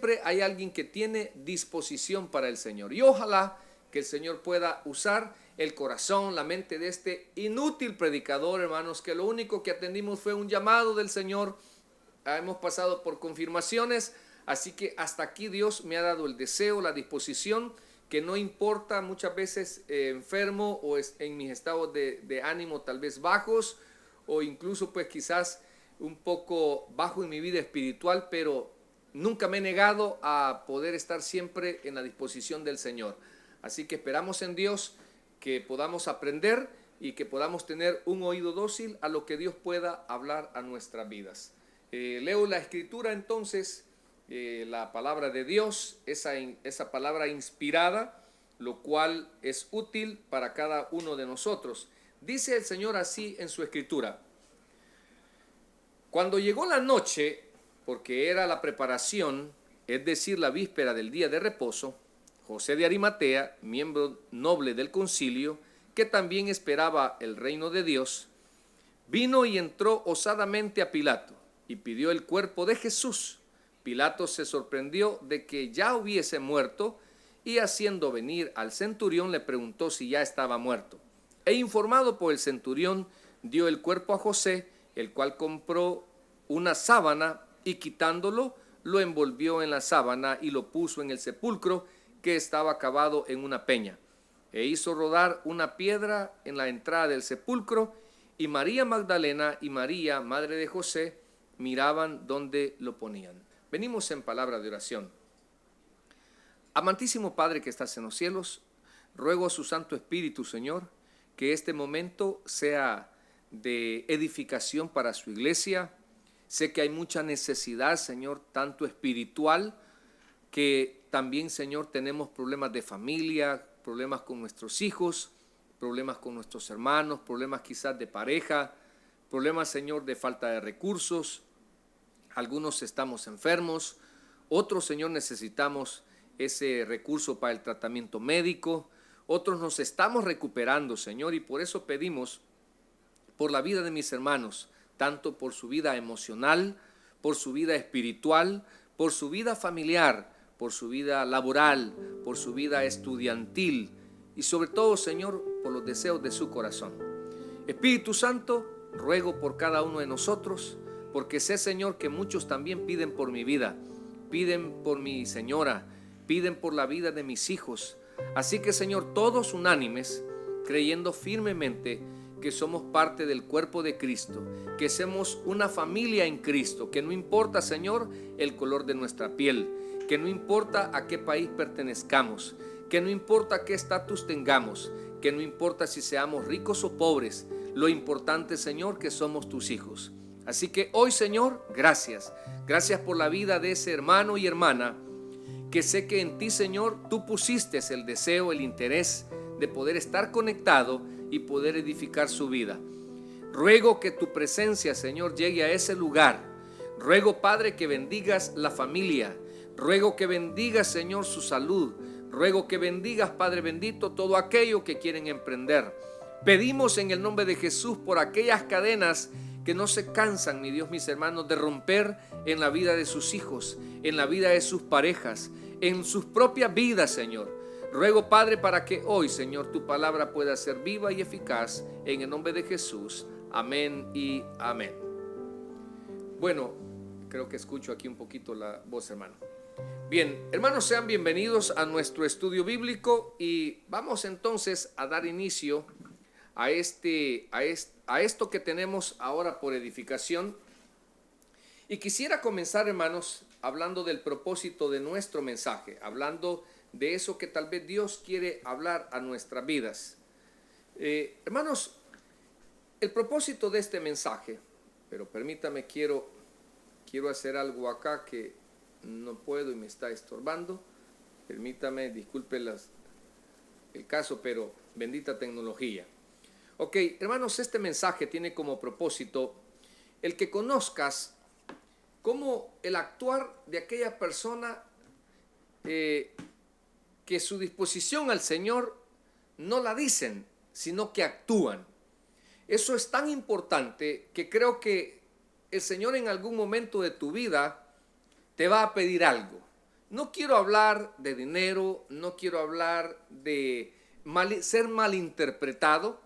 Siempre hay alguien que tiene disposición para el Señor. Y ojalá que el Señor pueda usar el corazón, la mente de este inútil predicador, hermanos, que lo único que atendimos fue un llamado del Señor. Hemos pasado por confirmaciones, así que hasta aquí Dios me ha dado el deseo, la disposición, que no importa muchas veces enfermo o en mis estados de ánimo tal vez bajos, o incluso pues quizás un poco bajo en mi vida espiritual, pero nunca me he negado a poder estar siempre en la disposición del Señor. Así que esperamos en Dios que podamos aprender y que podamos tener un oído dócil a lo que Dios pueda hablar a nuestras vidas. Leo la escritura entonces, la palabra de Dios, esa palabra inspirada, lo cual es útil para cada uno de nosotros. Dice el Señor así en su escritura: cuando llegó la noche, porque era la preparación, es decir, la víspera del día de reposo, José de Arimatea, miembro noble del concilio, que también esperaba el reino de Dios, vino y entró osadamente a Pilato y pidió el cuerpo de Jesús. Pilato se sorprendió de que ya hubiese muerto y, haciendo venir al centurión, le preguntó si ya estaba muerto. E informado por el centurión, dio el cuerpo a José, el cual compró una sábana y, quitándolo, lo envolvió en la sábana y lo puso en el sepulcro que estaba cavado en una peña. E hizo rodar una piedra en la entrada del sepulcro, y María Magdalena y María, madre de José, miraban dónde lo ponían. Venimos en palabra de oración. Amantísimo Padre que estás en los cielos, ruego a su Santo Espíritu, Señor, que este momento sea de edificación para su iglesia. Sé que hay mucha necesidad, Señor, tanto espiritual, que también, Señor, tenemos problemas de familia, problemas con nuestros hijos, problemas con nuestros hermanos, problemas quizás de pareja, problemas, Señor, de falta de recursos. Algunos estamos enfermos, otros, Señor, necesitamos ese recurso para el tratamiento médico, otros nos estamos recuperando, Señor, y por eso pedimos por la vida de mis hermanos, tanto por su vida emocional, por su vida espiritual, por su vida familiar, por su vida laboral, por su vida estudiantil y sobre todo, Señor, por los deseos de su corazón. Espíritu Santo, ruego por cada uno de nosotros, porque sé, Señor, que muchos también piden por mi vida, piden por mi señora, piden por la vida de mis hijos. Así que, Señor, todos unánimes, creyendo firmemente que somos parte del cuerpo de Cristo, que somos una familia en Cristo, que no importa, Señor, el color de nuestra piel, que no importa a qué país pertenezcamos, que no importa qué estatus tengamos, que no importa si seamos ricos o pobres, lo importante, Señor, que somos tus hijos. Así que hoy, Señor, gracias por la vida de ese hermano y hermana, que sé que en ti, Señor, tú pusiste el deseo, el interés de poder estar conectado y poder edificar su vida. Ruego que tu presencia, Señor, llegue a ese lugar. Ruego, Padre, que bendigas la familia. Ruego que bendigas, Señor, su salud. Ruego que bendigas, Padre bendito, todo aquello que quieren emprender. Pedimos en el nombre de Jesús por aquellas cadenas que no se cansan, mi Dios, mis hermanos, de romper en la vida de sus hijos, en la vida de sus parejas, en sus propias vidas, Señor. Ruego, Padre, para que hoy, Señor, tu palabra pueda ser viva y eficaz, en el nombre de Jesús. Amén y amén. Bueno, creo que escucho aquí un poquito la voz, hermano. Bien, hermanos, sean bienvenidos a nuestro estudio bíblico y vamos entonces a dar inicio a esto que tenemos ahora por edificación. Y quisiera comenzar, hermanos, hablando del propósito de nuestro mensaje, hablando de eso que tal vez Dios quiere hablar a nuestras vidas. Hermanos, el propósito de este mensaje, pero permítame, quiero hacer algo acá que no puedo y me está estorbando. Permítame, disculpe el caso, pero bendita tecnología. Ok, hermanos, este mensaje tiene como propósito el que conozcas cómo el actuar de aquella persona que su disposición al Señor no la dicen, sino que actúan. Eso es tan importante que creo que el Señor en algún momento de tu vida te va a pedir algo. No quiero hablar de dinero, no quiero hablar de ser malinterpretado,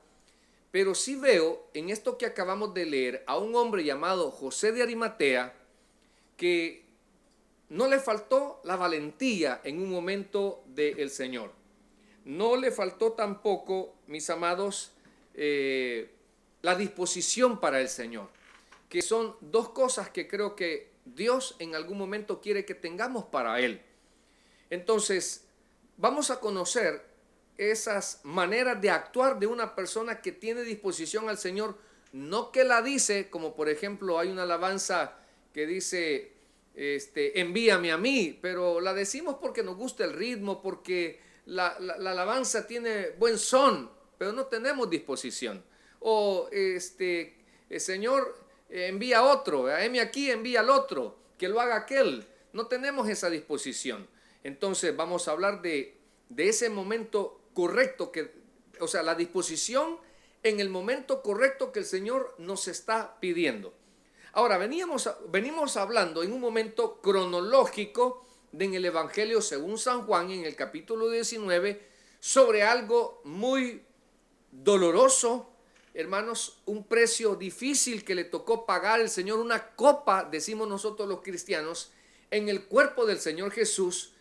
pero sí veo en esto que acabamos de leer a un hombre llamado José de Arimatea que no le faltó la valentía en un momento del Señor. No le faltó tampoco, mis amados, la disposición para el Señor, que son dos cosas que creo que Dios en algún momento quiere que tengamos para Él. Entonces, vamos a conocer esas maneras de actuar de una persona que tiene disposición al Señor, no que la dice, como por ejemplo hay una alabanza que dice, envíame a mí, pero la decimos porque nos gusta el ritmo, porque la alabanza tiene buen son, pero no tenemos disposición. O el Señor envía a otro, heme aquí, envía al otro, que lo haga aquel. No tenemos esa disposición. Entonces vamos a hablar de ese momento correcto, o sea, la disposición en el momento correcto que el Señor nos está pidiendo. Ahora, venimos hablando en un momento cronológico en el Evangelio según San Juan, en el capítulo 19, sobre algo muy doloroso, hermanos, un precio difícil que le tocó pagar el Señor, una copa, decimos nosotros los cristianos, en el cuerpo del Señor Jesús,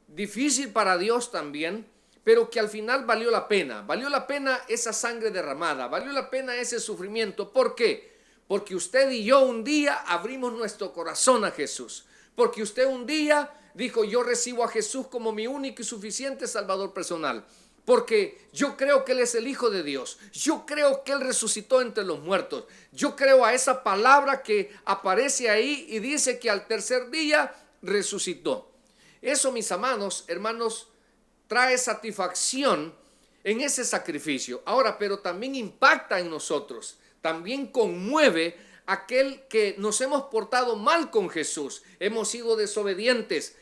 difícil para Dios también, pero que al final valió la pena esa sangre derramada, valió la pena ese sufrimiento. ¿Por qué? Porque usted y yo un día abrimos nuestro corazón a Jesús, porque usted un día dijo, yo recibo a Jesús como mi único y suficiente Salvador personal, porque yo creo que Él es el Hijo de Dios, yo creo que Él resucitó entre los muertos, yo creo a esa palabra que aparece ahí y dice que al tercer día resucitó. Eso, mis hermanos, trae satisfacción en ese sacrificio. Ahora, pero también impacta en nosotros, también conmueve aquel que nos hemos portado mal con Jesús. Hemos sido desobedientes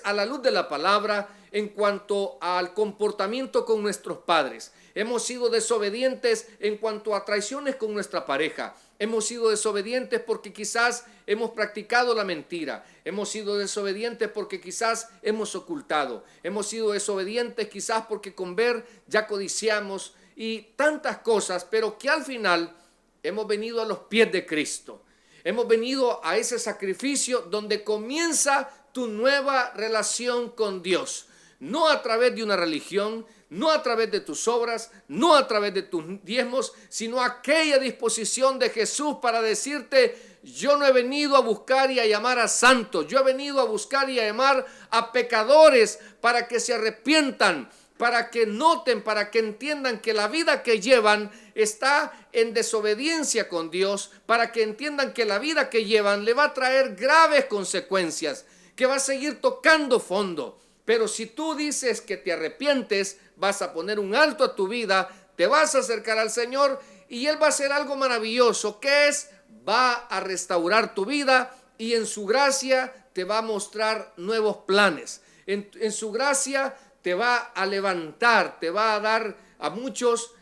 a la luz de la palabra en cuanto al comportamiento con nuestros padres. Hemos sido desobedientes en cuanto a traiciones con nuestra pareja. Hemos sido desobedientes porque quizás hemos practicado la mentira. Hemos sido desobedientes porque quizás hemos ocultado. Hemos sido desobedientes quizás porque con ver ya codiciamos y tantas cosas, pero que al final hemos venido a los pies de Cristo. Hemos venido a ese sacrificio donde comienza tu nueva relación con Dios. No a través de una religión, no a través de tus obras, no a través de tus diezmos, sino aquella disposición de Jesús para decirte, yo no he venido a buscar y a llamar a santos, yo he venido a buscar y a llamar a pecadores para que se arrepientan, para que noten, para que entiendan que la vida que llevan está en desobediencia con Dios, para que entiendan que la vida que llevan le va a traer graves consecuencias, que va a seguir tocando fondo. Pero si tú dices que te arrepientes, vas a poner un alto a tu vida, te vas a acercar al Señor y Él va a hacer algo maravilloso, que es, va a restaurar tu vida y en su gracia te va a mostrar nuevos planes. En su gracia te va a levantar, te va a dar a muchos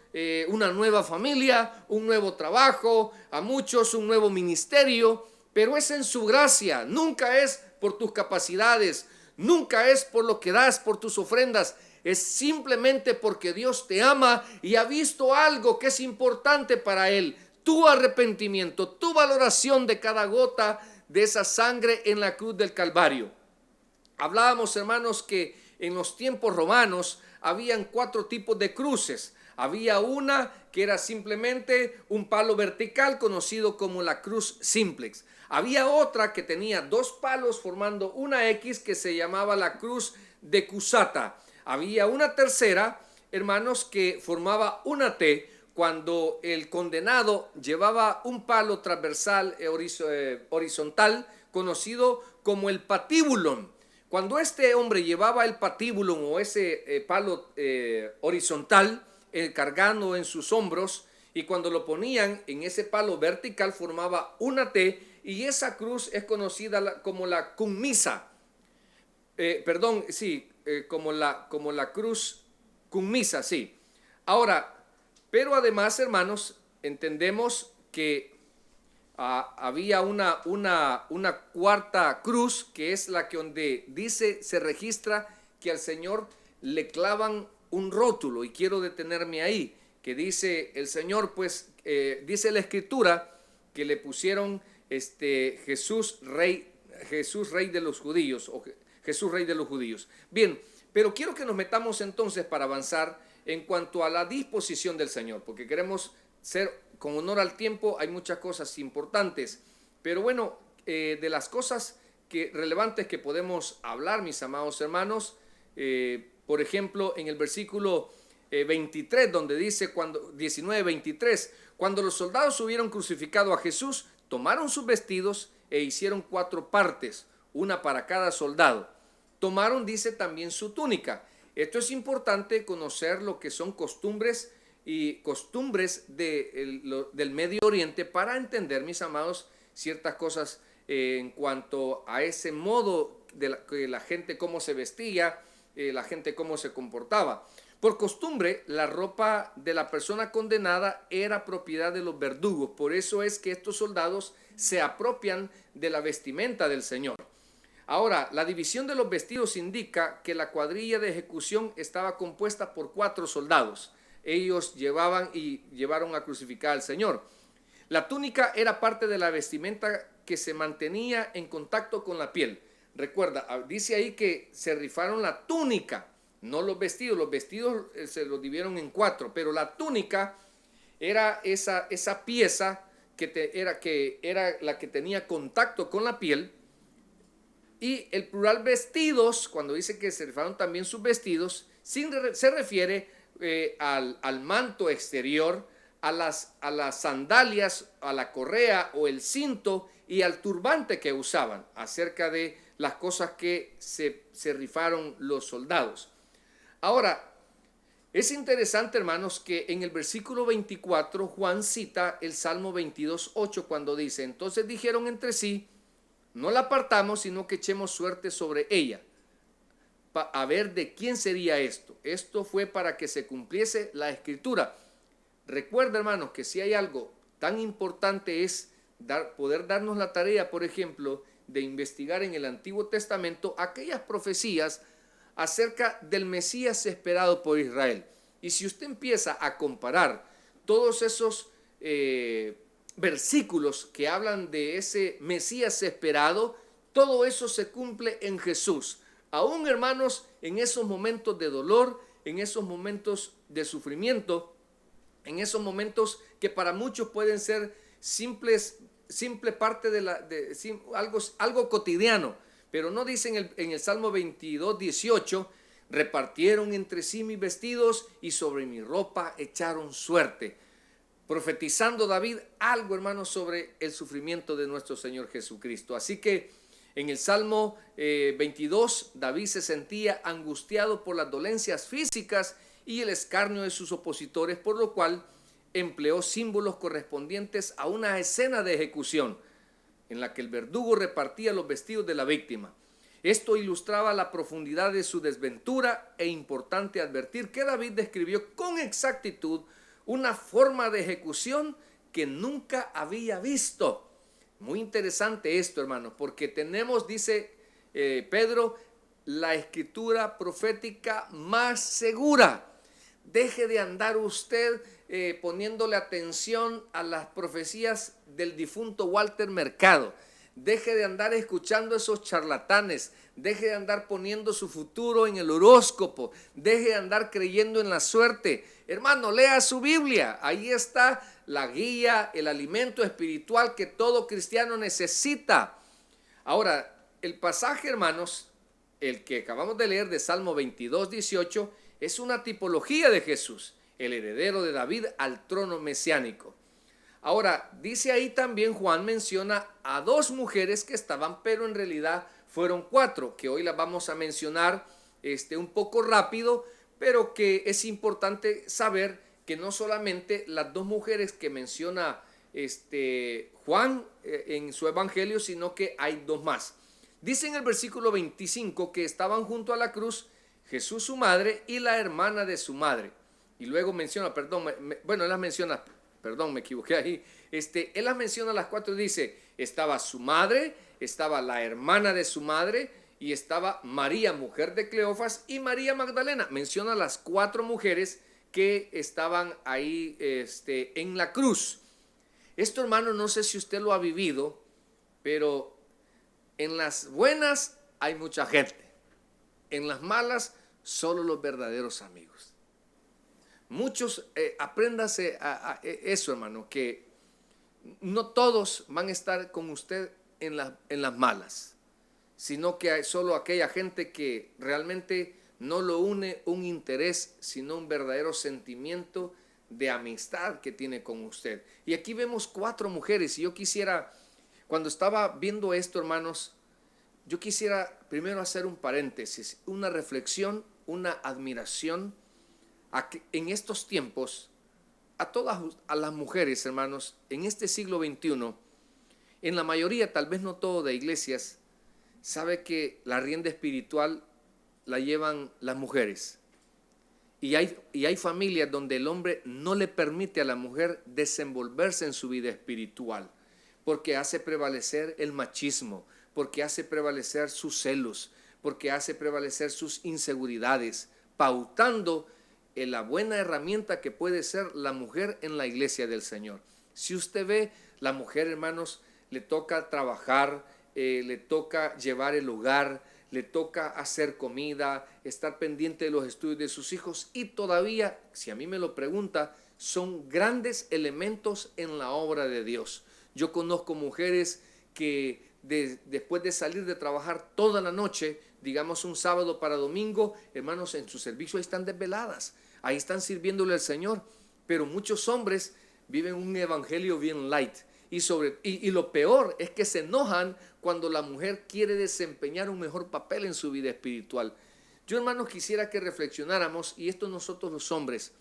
una nueva familia, un nuevo trabajo, a muchos un nuevo ministerio, pero es en su gracia, nunca es por tus capacidades, nunca es por lo que das, por tus ofrendas, es simplemente porque Dios te ama y ha visto algo que es importante para Él, tu arrepentimiento, tu valoración de cada gota de esa sangre en la cruz del Calvario. Hablábamos, hermanos, que en los tiempos romanos habían 4 tipos de cruces. Había una que era simplemente un palo vertical conocido como la cruz simplex. Había otra que tenía 2 palos formando una X que se llamaba la cruz decusata. Había una tercera, hermanos, que formaba una T cuando el condenado llevaba un palo transversal horizontal conocido como el patíbulon. Cuando este hombre llevaba el patíbulum o ese palo horizontal cargando en sus hombros, y cuando lo ponían en ese palo vertical formaba una T, y esa cruz es conocida como la cummisa. Como la cruz cummisa, sí. Ahora, pero además, hermanos, entendemos que había una cuarta cruz, que es la que donde dice, se registra que al Señor le clavan un rótulo, y quiero detenerme ahí, que dice el Señor, pues, dice la Escritura, que le pusieron Jesús rey de los judíos, o Jesús rey de los judíos. Bien, pero quiero que nos metamos entonces para avanzar en cuanto a la disposición del Señor, porque queremos ser con honor al tiempo. Hay muchas cosas importantes, pero bueno, de las cosas relevantes que podemos hablar, mis amados hermanos, por ejemplo, en el versículo 23, donde dice, 19:23, cuando los soldados hubieron crucificado a Jesús, tomaron sus vestidos e hicieron 4 partes, una para cada soldado. Tomaron, dice, también su túnica. Esto es importante conocer lo que son costumbres del Medio Oriente, para entender, mis amados, ciertas cosas en cuanto a ese modo que la gente cómo se vestía, la gente cómo se comportaba. Por costumbre, la ropa de la persona condenada era propiedad de los verdugos. Por eso es que estos soldados se apropian de la vestimenta del Señor. Ahora, la división de los vestidos indica que la cuadrilla de ejecución estaba compuesta por 4 soldados. Ellos llevaron a crucificar al Señor. La túnica era parte de la vestimenta que se mantenía en contacto con la piel. Recuerda, dice ahí que se rifaron la túnica, no los vestidos. Los vestidos se los dividieron en 4, pero la túnica era esa pieza que era la que tenía contacto con la piel. Y el plural vestidos, cuando dice que se rifaron también sus vestidos, se refiere al manto exterior, a las sandalias, a la correa o el cinto y al turbante que usaban, acerca de las cosas que se rifaron los soldados. Ahora, es interesante, hermanos, que en el versículo 24 Juan cita el Salmo 22:8, cuando dice: entonces dijeron entre sí, no la apartamos, sino que echemos suerte sobre ella, a ver de quién sería esto. Esto fue para que se cumpliese la Escritura. Recuerda, hermanos, que si hay algo tan importante es poder darnos la tarea, por ejemplo, de investigar en el Antiguo Testamento aquellas profecías acerca del Mesías esperado por Israel. Y si usted empieza a comparar todos esos versículos que hablan de ese Mesías esperado, todo eso se cumple en Jesús. Aún, hermanos, en esos momentos de dolor, en esos momentos de sufrimiento, en esos momentos que para muchos pueden ser simple parte de algo cotidiano, pero no dice en el Salmo 22:18, repartieron entre sí mis vestidos y sobre mi ropa echaron suerte, profetizando David algo, hermanos, sobre el sufrimiento de nuestro Señor Jesucristo. Así que en el Salmo 22, David se sentía angustiado por las dolencias físicas y el escarnio de sus opositores, por lo cual empleó símbolos correspondientes a una escena de ejecución en la que el verdugo repartía los vestidos de la víctima. Esto ilustraba la profundidad de su desventura, e importante advertir que David describió con exactitud una forma de ejecución que nunca había visto. Muy interesante esto, hermanos, porque tenemos, dice Pedro, la escritura profética más segura. Deje de andar usted poniéndole atención a las profecías del difunto Walter Mercado. Deje de andar escuchando esos charlatanes. Deje de andar poniendo su futuro en el horóscopo. Deje de andar creyendo en la suerte. Hermano, lea su Biblia. Ahí está la guía, el alimento espiritual que todo cristiano necesita. Ahora, el pasaje, hermanos, el que acabamos de leer de Salmo 22:18, es una tipología de Jesús, el heredero de David al trono mesiánico. Ahora, dice ahí también, Juan menciona a 2 mujeres que estaban, pero en realidad fueron 4, que hoy las vamos a mencionar un poco rápido, pero que es importante saber que no solamente las 2 mujeres que menciona Juan en su evangelio, sino que hay 2 más. Dice en el versículo 25 que estaban junto a la cruz Jesús, su madre, y la hermana de su madre. Y luego menciona, las menciona perdón, me equivoqué ahí. Él las menciona a las cuatro y dice, estaba su madre, estaba la hermana de su madre y estaba María, mujer de Cleofas, y María Magdalena. Menciona a las cuatro mujeres que estaban ahí en la cruz. Esto, hermano, no sé si usted lo ha vivido, pero en las buenas hay mucha gente. En las malas, solo los verdaderos amigos. Muchos, apréndase a eso, hermano, que no todos van a estar con usted en las malas, sino que hay solo aquella gente que realmente no lo une un interés, sino un verdadero sentimiento de amistad que tiene con usted. Y aquí vemos cuatro mujeres, y yo quisiera, cuando estaba viendo esto, hermanos, yo quisiera primero hacer un paréntesis, una reflexión, una admiración en estos tiempos, a las mujeres, hermanos, en este siglo XXI, en la mayoría, tal vez no todo de iglesias, sabe que la rienda espiritual la llevan las mujeres. Y hay familias donde el hombre no le permite a la mujer desenvolverse en su vida espiritual, porque hace prevalecer el machismo, porque hace prevalecer sus celos, porque hace prevalecer sus inseguridades, pautando la buena herramienta que puede ser la mujer en la iglesia del Señor. Si usted ve, la mujer, hermanos, le toca trabajar, le toca llevar el hogar, le toca hacer comida, estar pendiente de los estudios de sus hijos, y todavía, si a mí me lo pregunta, son grandes elementos en la obra de Dios. Yo conozco mujeres que después de salir de trabajar toda la noche, digamos un sábado para domingo, hermanos, en su servicio ahí están desveladas, ahí están sirviéndole al Señor. Pero muchos hombres viven un evangelio bien light, y lo peor es que se enojan cuando la mujer quiere desempeñar un mejor papel en su vida espiritual. Yo, hermanos, quisiera que reflexionáramos, y esto nosotros los hombres,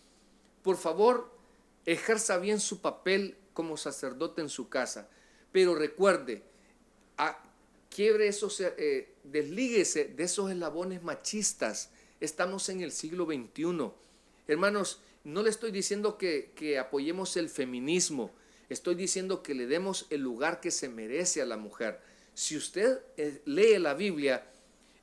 por favor, ejerza bien su papel como sacerdote en su casa, pero recuerde, quiebre esos, deslíguese de esos eslabones machistas. Estamos en el siglo XXI. Hermanos, no le estoy diciendo que apoyemos el feminismo, estoy diciendo que le demos el lugar que se merece a la mujer. Si usted lee la Biblia,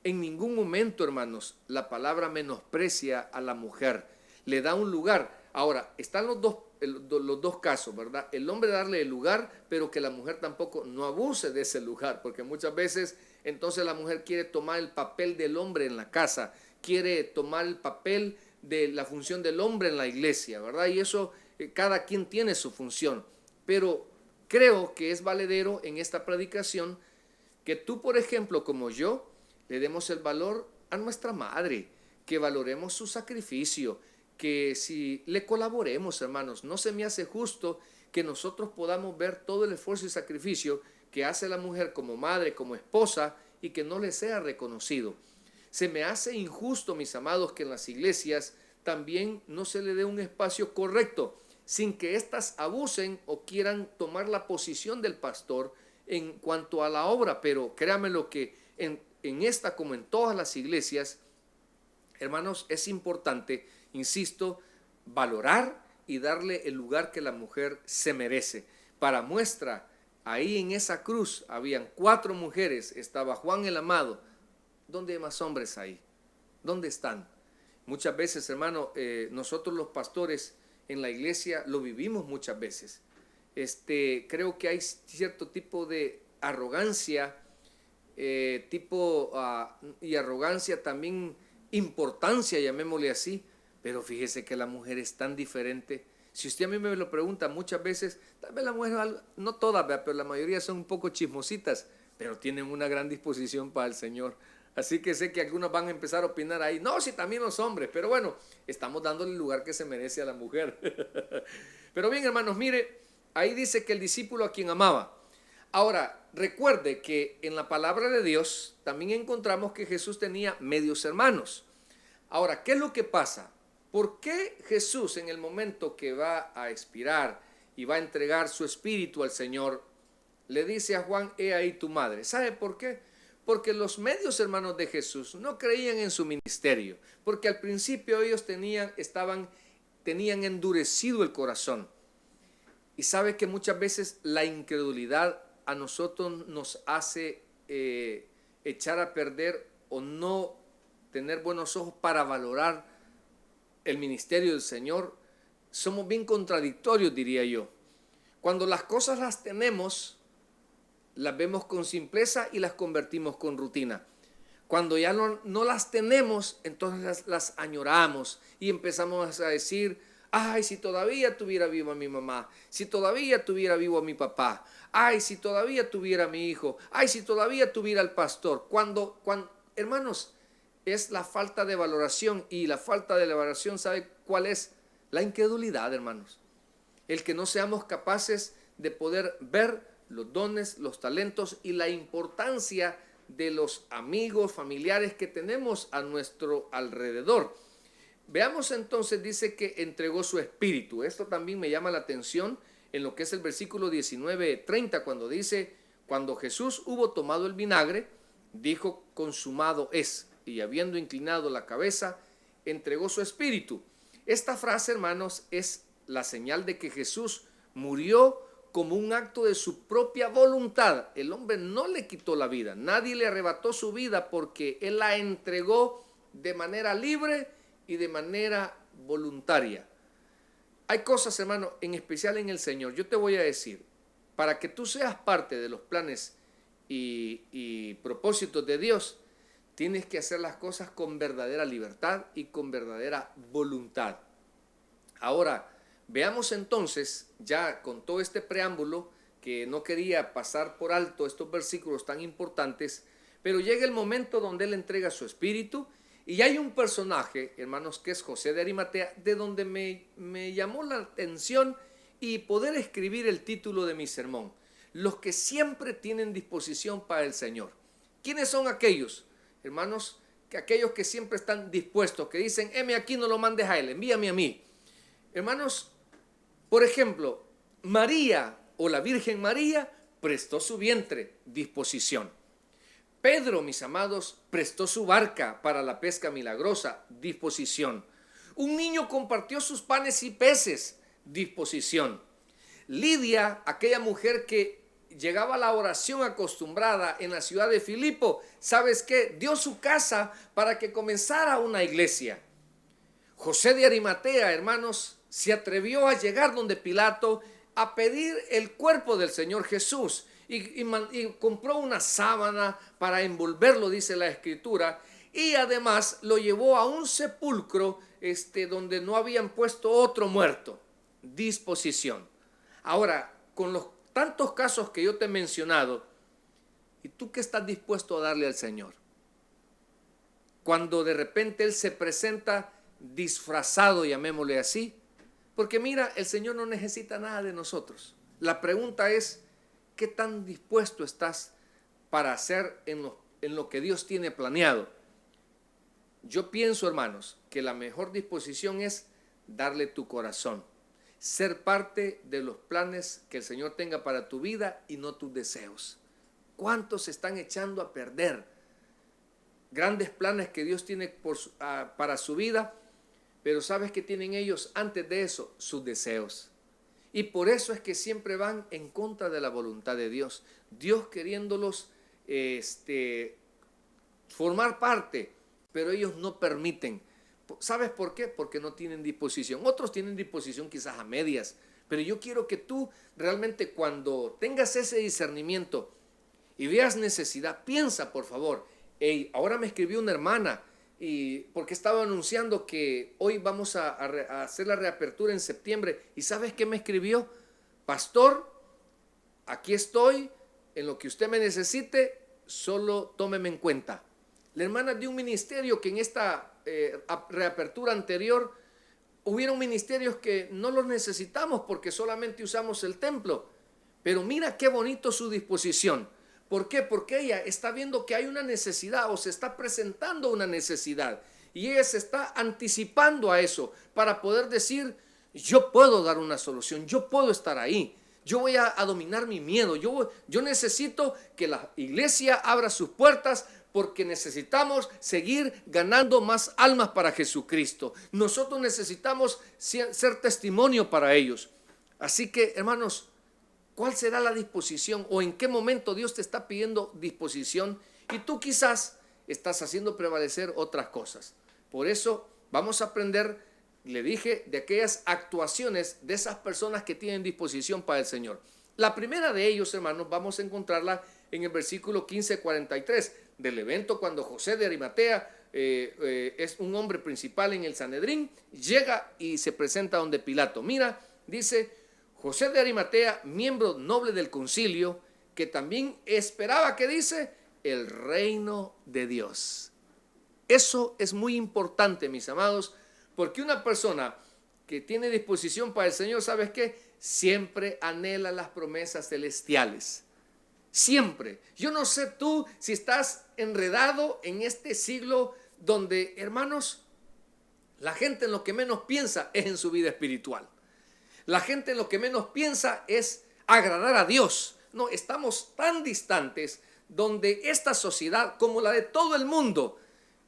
en ningún momento, hermanos, la palabra menosprecia a la mujer, le da un lugar. Ahora, están los dos casos, ¿verdad? El hombre darle el lugar, pero que la mujer tampoco no abuse de ese lugar, porque muchas veces entonces la mujer quiere tomar el papel del hombre en la casa, quiere tomar el papel de la función del hombre en la iglesia, ¿verdad? Y eso, cada quien tiene su función, pero creo que es valedero en esta predicación que tú, por ejemplo, como yo, le demos el valor a nuestra madre, que valoremos su sacrificio, que si le colaboremos, hermanos. No se me hace justo que nosotros podamos ver todo el esfuerzo y sacrificio que hace la mujer como madre, como esposa, y que no le sea reconocido. Se me hace injusto, mis amados, que en las iglesias también no se le dé un espacio correcto, sin que éstas abusen o quieran tomar la posición del pastor en cuanto a la obra. Pero créame lo que en esta, como en todas las iglesias, hermanos, es importante, insisto, valorar y darle el lugar que la mujer se merece. Para muestra, ahí en esa cruz habían 4 mujeres, estaba Juan el Amado. ¿Dónde hay más hombres ahí? ¿Dónde están? Muchas veces, hermano, nosotros los pastores en la iglesia lo vivimos muchas veces. Creo que hay cierto tipo de arrogancia, y arrogancia también, importancia, llamémosle así, pero fíjese que la mujer es tan diferente. Si usted a mí me lo pregunta muchas veces, tal vez la mujer, no todas, pero la mayoría son un poco chismositas, pero tienen una gran disposición para el Señor. Así que sé que algunos van a empezar a opinar ahí, no, si también los hombres, pero bueno, estamos dándole el lugar que se merece a la mujer. Pero bien, hermanos, mire, ahí dice que el discípulo a quien amaba. Ahora, recuerde que en la palabra de Dios también encontramos que Jesús tenía medios hermanos. Ahora, ¿qué es lo que pasa? ¿Por qué Jesús, en el momento que va a expirar y va a entregar su espíritu al Señor, le dice a Juan, he ahí tu madre? ¿Sabe por qué? Porque los medios hermanos de Jesús no creían en su ministerio, porque al principio ellos tenían endurecido el corazón. Y sabe que muchas veces la incredulidad a nosotros nos hace echar a perder o no tener buenos ojos para valorar el ministerio del Señor. Somos bien contradictorios, diría yo. Cuando las cosas las tenemos, las vemos con simpleza y las convertimos con rutina. Cuando ya no las tenemos, entonces las añoramos y empezamos a decir: ay, si todavía tuviera vivo a mi mamá, si todavía tuviera vivo a mi papá, ay, si todavía tuviera a mi hijo, ay, si todavía tuviera al pastor. Hermanos, es la falta de valoración, y la falta de valoración, ¿sabe cuál es? La incredulidad, hermanos. El que no seamos capaces de poder ver los dones, los talentos y la importancia de los amigos, familiares que tenemos a nuestro alrededor. Veamos entonces, dice que entregó su espíritu. Esto también me llama la atención en lo que es el versículo 19:30, cuando dice: cuando Jesús hubo tomado el vinagre, dijo: consumado es, y habiendo inclinado la cabeza, entregó su espíritu. Esta frase, hermanos, es la señal de que Jesús murió como un acto de su propia voluntad. El hombre no le quitó la vida, nadie le arrebató su vida, porque él la entregó de manera libre y de manera voluntaria. Hay cosas, hermano, en especial en el Señor. Yo te voy a decir, para que tú seas parte de los planes y propósitos de Dios, tienes que hacer las cosas con verdadera libertad y con verdadera voluntad. Ahora, veamos entonces, ya con todo este preámbulo, que no quería pasar por alto estos versículos tan importantes, pero llega el momento donde él entrega su espíritu. Y hay un personaje, hermanos, que es José de Arimatea, de donde me llamó la atención y poder escribir el título de mi sermón: los que siempre tienen disposición para el Señor. ¿Quiénes son aquellos, hermanos? Que aquellos que siempre están dispuestos, que dicen: heme aquí, no lo mandes a él, envíame a mí. Hermanos, por ejemplo, María, o la Virgen María, prestó su vientre, disposición. Pedro, mis amados, prestó su barca para la pesca milagrosa, disposición. Un niño compartió sus panes y peces, disposición. Lidia, aquella mujer que llegaba a la oración acostumbrada en la ciudad de Filipo, ¿sabes qué? Dio su casa para que comenzara una iglesia. José de Arimatea, hermanos, se atrevió a llegar donde Pilato a pedir el cuerpo del Señor Jesús. Y compró una sábana para envolverlo, dice la Escritura, y además lo llevó a un sepulcro donde no habían puesto otro muerto. Disposición. Ahora, con los tantos casos que yo te he mencionado, ¿y tú qué estás dispuesto a darle al Señor? Cuando de repente Él se presenta disfrazado, llamémosle así, porque mira, el Señor no necesita nada de nosotros. La pregunta es: ¿qué tan dispuesto estás para hacer en lo que Dios tiene planeado? Yo pienso, hermanos, que la mejor disposición es darle tu corazón, ser parte de los planes que el Señor tenga para tu vida y no tus deseos. ¿Cuántos se están echando a perder grandes planes que Dios tiene para su vida? Pero ¿sabes qué tienen ellos antes de eso? Sus deseos. Y por eso es que siempre van en contra de la voluntad de Dios. Dios queriéndolos formar parte, pero ellos no permiten. ¿Sabes por qué? Porque no tienen disposición. Otros tienen disposición quizás a medias, pero yo quiero que tú realmente, cuando tengas ese discernimiento y veas necesidad, piensa, por favor: hey, ahora me escribió una hermana, y porque estaba anunciando que hoy vamos a hacer la reapertura en septiembre, y ¿sabes qué me escribió? Pastor, aquí estoy, en lo que usted me necesite, solo tómeme en cuenta. La hermana de un ministerio que en esta reapertura anterior hubieron ministerios que no los necesitamos porque solamente usamos el templo, pero mira qué bonito su disposición. ¿Por qué? Porque ella está viendo que hay una necesidad, o se está presentando una necesidad, y ella se está anticipando a eso para poder decir: yo puedo dar una solución, yo puedo estar ahí, yo voy a dominar mi miedo, yo necesito que la iglesia abra sus puertas, porque necesitamos seguir ganando más almas para Jesucristo. Nosotros necesitamos ser testimonio para ellos. Así que, hermanos, ¿cuál será la disposición o en qué momento Dios te está pidiendo disposición? Y tú quizás estás haciendo prevalecer otras cosas. Por eso vamos a aprender, le dije, de aquellas actuaciones de esas personas que tienen disposición para el Señor. La primera de ellos, hermanos, vamos a encontrarla en el versículo 15:43 del evento cuando José de Arimatea es un hombre principal en el Sanedrín, llega y se presenta donde Pilato. Mira, dice: José de Arimatea, miembro noble del concilio, que también esperaba, ¿qué dice? El reino de Dios. Eso es muy importante, mis amados, porque una persona que tiene disposición para el Señor, ¿sabes qué? Siempre anhela las promesas celestiales. Siempre. Yo no sé tú si estás enredado en este siglo donde, hermanos, la gente en lo que menos piensa es en su vida espiritual. La gente en lo que menos piensa es agradar a Dios. No, estamos tan distantes donde esta sociedad, como la de todo el mundo,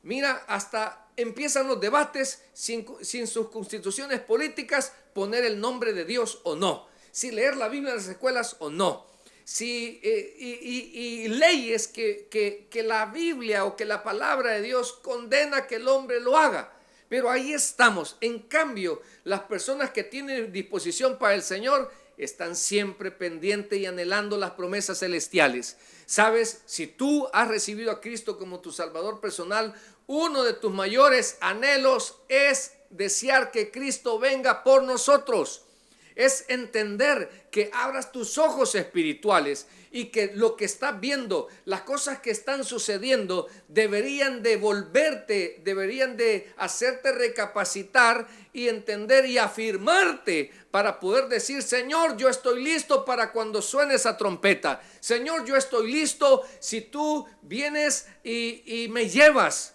mira, hasta empiezan los debates sin sus constituciones políticas, poner el nombre de Dios o no, si leer la Biblia en las escuelas o no, si, y leyes que la Biblia o que la palabra de Dios condena que el hombre lo haga. Pero ahí estamos. En cambio, las personas que tienen disposición para el Señor están siempre pendientes y anhelando las promesas celestiales. Sabes, si tú has recibido a Cristo como tu Salvador personal, uno de tus mayores anhelos es desear que Cristo venga por nosotros. Es entender que abras tus ojos espirituales y que lo que estás viendo, las cosas que están sucediendo, deberían de volverte, deberían de hacerte recapacitar y entender y afirmarte para poder decir: Señor, yo estoy listo para cuando suene esa trompeta. Señor, yo estoy listo si tú vienes y me llevas.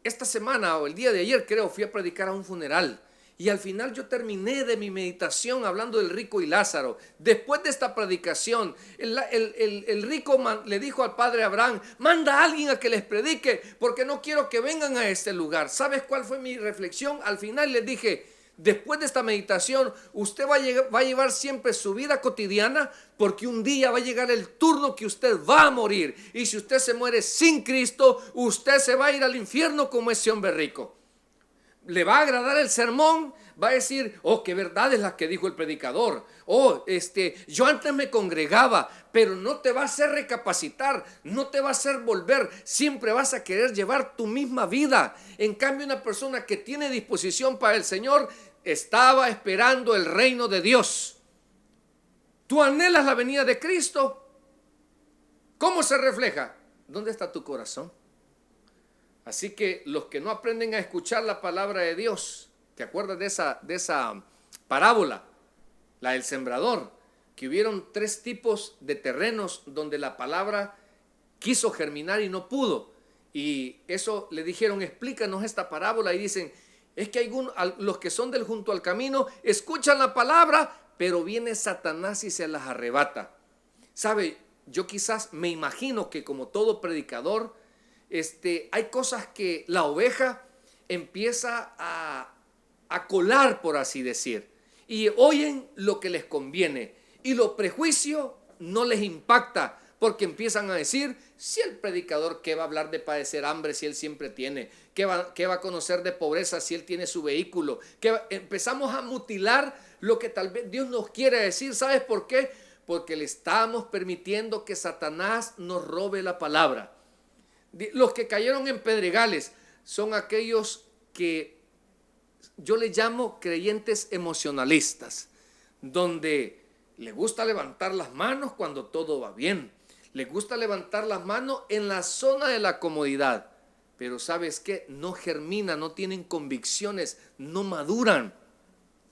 Esta semana o el día de ayer, creo, fui a predicar a un funeral. Y al final yo terminé de mi meditación hablando del rico y Lázaro. Después de esta predicación, el rico le dijo al padre Abraham: manda a alguien a que les predique, porque no quiero que vengan a este lugar. ¿Sabes cuál fue mi reflexión? Al final les dije: después de esta meditación, usted va a llevar siempre su vida cotidiana, porque un día va a llegar el turno que usted va a morir. Y si usted se muere sin Cristo, usted se va a ir al infierno como ese hombre rico. Le va a agradar el sermón, va a decir: oh, qué verdad es la que dijo el predicador. Oh, yo antes me congregaba, pero no te va a hacer recapacitar, no te va a hacer volver. Siempre vas a querer llevar tu misma vida. En cambio, una persona que tiene disposición para el Señor estaba esperando el reino de Dios. ¿Tú anhelas la venida de Cristo? ¿Cómo se refleja? ¿Dónde está tu corazón? Así que los que no aprenden a escuchar la palabra de Dios, ¿te acuerdas de esa parábola? La del sembrador, que hubieron 3 tipos de terrenos donde la palabra quiso germinar y no pudo. Y eso le dijeron: explícanos esta parábola. Y dicen: es que los que son del junto al camino escuchan la palabra, pero viene Satanás y se las arrebata. ¿Sabe? Yo quizás me imagino que, como todo predicador, hay cosas que la oveja empieza a colar, por así decir, y oyen lo que les conviene, y los prejuicios no les impacta, porque empiezan a decir: si el predicador, ¿qué va a hablar de padecer hambre si él siempre tiene? ¿Qué va a conocer de pobreza si él tiene su vehículo? Empezamos a mutilar lo que tal vez Dios nos quiere decir. ¿Sabes por qué? Porque le estamos permitiendo que Satanás nos robe la palabra. Los que cayeron en pedregales son aquellos que yo les llamo creyentes emocionalistas, donde le gusta levantar las manos cuando todo va bien, le gusta levantar las manos en la zona de la comodidad, pero ¿sabes qué? No germinan, no tienen convicciones, no maduran,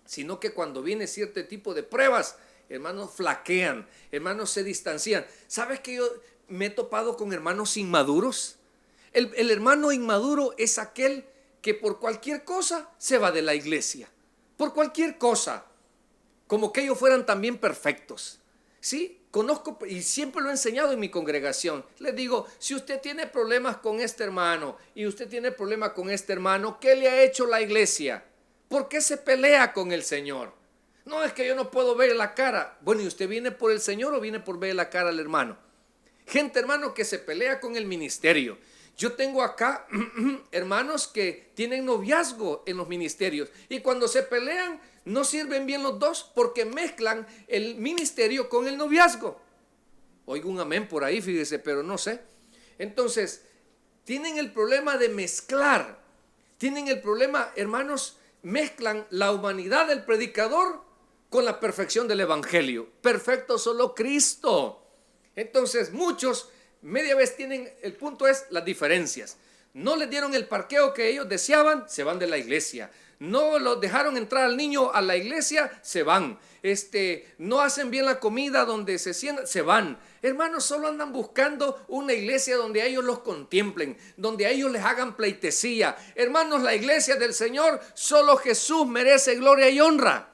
sino que cuando viene cierto tipo de pruebas, hermanos, flaquean, hermanos, se distancian. ¿Sabes que yo me he topado con hermanos inmaduros? El hermano inmaduro es aquel que por cualquier cosa se va de la iglesia, por cualquier cosa, como que ellos fueran también perfectos. Sí, conozco y siempre lo he enseñado en mi congregación. Les digo: si usted tiene problemas con este hermano y usted tiene problemas con este hermano, ¿qué le ha hecho la iglesia? ¿Por qué se pelea con el Señor? No, es que yo no puedo ver la cara. Bueno, ¿y usted viene por el Señor o viene por ver la cara al hermano? Gente, hermano, que se pelea con el ministerio. Yo tengo acá hermanos que tienen noviazgo en los ministerios y cuando se pelean no sirven bien los dos porque mezclan el ministerio con el noviazgo. Oigo un amén por ahí, fíjese, pero no sé. Entonces, tienen el problema de mezclar. Tienen el problema, hermanos, mezclan la humanidad del predicador con la perfección del evangelio. Perfecto solo Cristo. Entonces, muchos media vez tienen, el punto es las diferencias. No les dieron el parqueo que ellos deseaban, se van de la iglesia. No los dejaron entrar al niño a la iglesia, se van. No hacen bien la comida donde se sientan, se van. Hermanos, solo andan buscando una iglesia donde a ellos los contemplen, donde a ellos les hagan pleitesía. Hermanos, la iglesia del Señor, solo Jesús merece gloria y honra.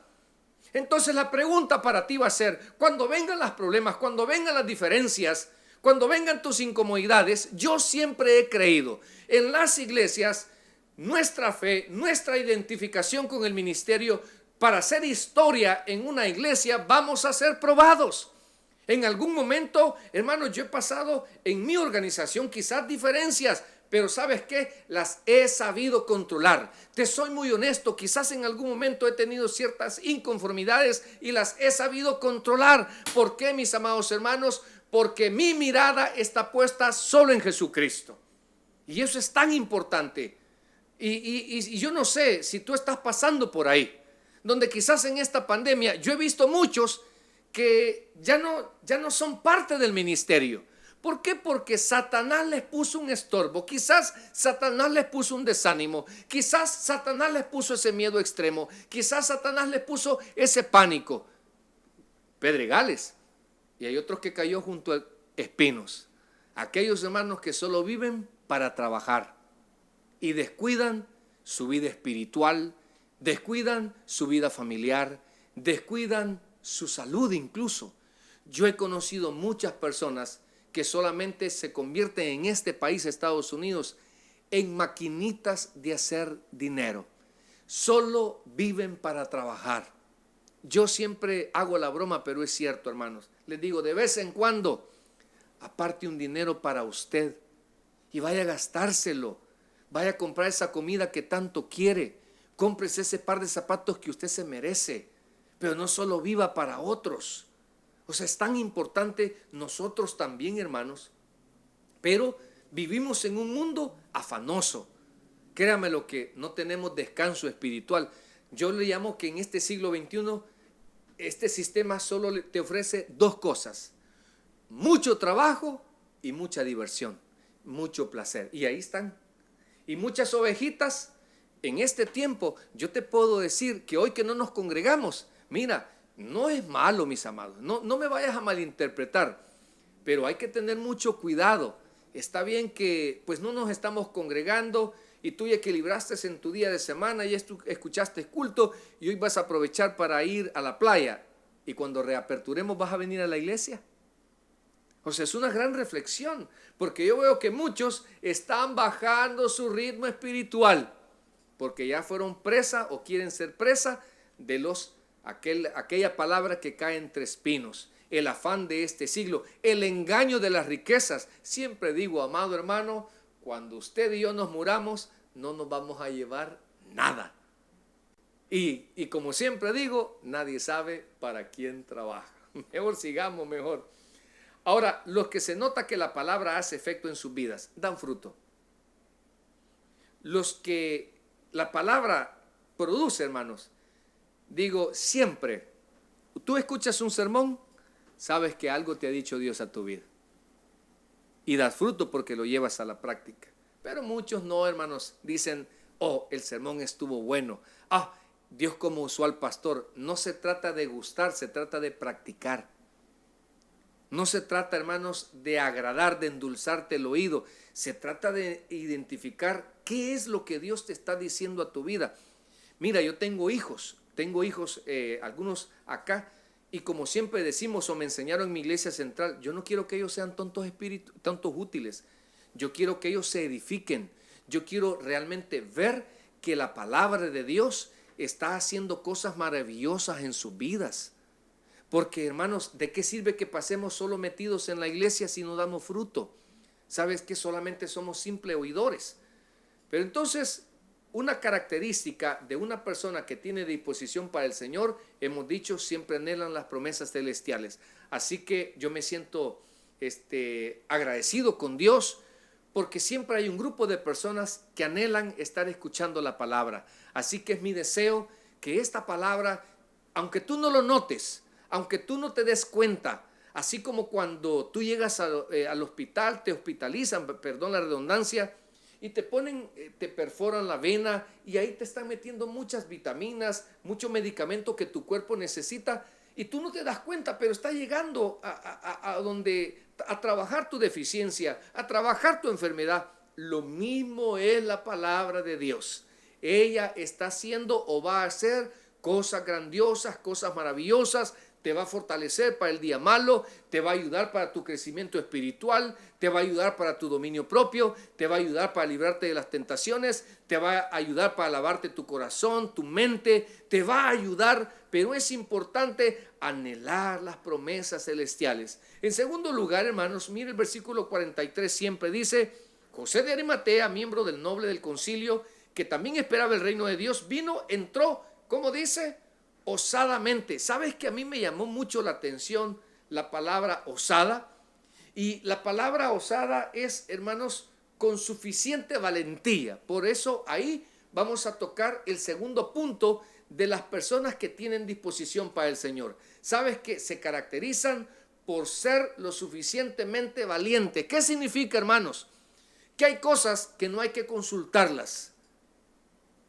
Entonces la pregunta para ti va a ser, cuando vengan los problemas, cuando vengan las diferencias, cuando vengan tus incomodidades, yo siempre he creído en las iglesias, nuestra fe, nuestra identificación con el ministerio, para hacer historia en una iglesia vamos a ser probados. En algún momento, hermanos, yo he pasado en mi organización quizás diferencias, pero ¿sabes qué? Las he sabido controlar. Te soy muy honesto, quizás en algún momento he tenido ciertas inconformidades y las he sabido controlar. ¿Por qué, mis amados hermanos? Porque mi mirada está puesta solo en Jesucristo. Y eso es tan importante. Y yo no sé si tú estás pasando por ahí, donde quizás en esta pandemia yo he visto muchos que ya no son parte del ministerio. ¿Por qué? Porque Satanás les puso un estorbo, quizás Satanás les puso un desánimo, quizás Satanás les puso ese miedo extremo, quizás Satanás les puso ese pánico. Pedregales. Y hay otros que cayó junto a espinos. Aquellos hermanos que solo viven para trabajar y descuidan su vida espiritual, descuidan su vida familiar, descuidan su salud incluso. Yo he conocido muchas personas que solamente se convierten en este país, Estados Unidos, en maquinitas de hacer dinero. Solo viven para trabajar. Yo siempre hago la broma, pero es cierto, hermanos. Les digo, de vez en cuando, aparte un dinero para usted y vaya a gastárselo. Vaya a comprar esa comida que tanto quiere. Cómprese ese par de zapatos que usted se merece. Pero no solo viva para otros. O sea, es tan importante nosotros también, hermanos. Pero vivimos en un mundo afanoso. Créame lo que no tenemos descanso espiritual. Yo le llamo que en este siglo XXI, este sistema solo te ofrece dos cosas. Mucho trabajo y mucha diversión. Mucho placer. Y ahí están. Y muchas ovejitas en este tiempo. Yo te puedo decir que hoy que no nos congregamos, mira, no es malo, mis amados, no me vayas a malinterpretar, pero hay que tener mucho cuidado. Está bien que pues no nos estamos congregando y tú ya equilibraste en tu día de semana, ya escuchaste culto y hoy vas a aprovechar para ir a la playa y cuando reaperturemos vas a venir a la iglesia. O sea, es una gran reflexión, porque yo veo que muchos están bajando su ritmo espiritual, porque ya fueron presa o quieren ser presa de aquella palabra que cae entre espinos, el afán de este siglo, el engaño de las riquezas. Siempre digo, amado hermano, cuando usted y yo nos muramos, no nos vamos a llevar nada. Y como siempre digo, nadie sabe para quién trabaja. Mejor sigamos, mejor. Ahora, los que se nota que la palabra hace efecto en sus vidas, dan fruto. Los que la palabra produce, hermanos, digo, siempre, tú escuchas un sermón, sabes que algo te ha dicho Dios a tu vida. Y das fruto porque lo llevas a la práctica. Pero muchos no, hermanos, dicen, oh, el sermón estuvo bueno. Ah, Dios como usó al pastor. No se trata de gustar, se trata de practicar. No se trata, hermanos, de agradar, de endulzarte el oído. Se trata de identificar qué es lo que Dios te está diciendo a tu vida. Mira, yo tengo hijos, algunos acá, y como siempre decimos o me enseñaron en mi iglesia central, yo no quiero que ellos sean tontos útiles. Yo quiero que ellos se edifiquen. Yo quiero realmente ver que la palabra de Dios está haciendo cosas maravillosas en sus vidas. Porque, hermanos, ¿de qué sirve que pasemos solo metidos en la iglesia si no damos fruto? Sabes que solamente somos simples oidores. Pero entonces, una característica de una persona que tiene disposición para el Señor, hemos dicho, siempre anhelan las promesas celestiales. Así que yo me siento agradecido con Dios, porque siempre hay un grupo de personas que anhelan estar escuchando la palabra. Así que es mi deseo que esta palabra, aunque tú no lo notes, aunque tú no te des cuenta, así como cuando tú llegas al hospital, te hospitalizan, perdón la redundancia, y te ponen, te perforan la vena y ahí te están metiendo muchas vitaminas, mucho medicamento que tu cuerpo necesita y tú no te das cuenta, pero está llegando a trabajar tu deficiencia, a trabajar tu enfermedad. Lo mismo es la palabra de Dios. Ella está haciendo o va a hacer cosas grandiosas, cosas maravillosas. Te va a fortalecer para el día malo, te va a ayudar para tu crecimiento espiritual, te va a ayudar para tu dominio propio, te va a ayudar para librarte de las tentaciones, te va a ayudar para lavarte tu corazón, tu mente, te va a ayudar, pero es importante anhelar las promesas celestiales. En segundo lugar, hermanos, mire el versículo 43, siempre dice: José de Arimatea, miembro del noble del concilio, que también esperaba el reino de Dios, vino, entró, ¿cómo dice? Osadamente. ¿Sabes que a mí me llamó mucho la atención la palabra osada? Y la palabra osada es, hermanos, con suficiente valentía. Por eso ahí vamos a tocar el segundo punto de las personas que tienen disposición para el Señor. ¿Sabes que se caracterizan por ser lo suficientemente valientes? ¿Qué significa, hermanos? Que hay cosas que no hay que consultarlas.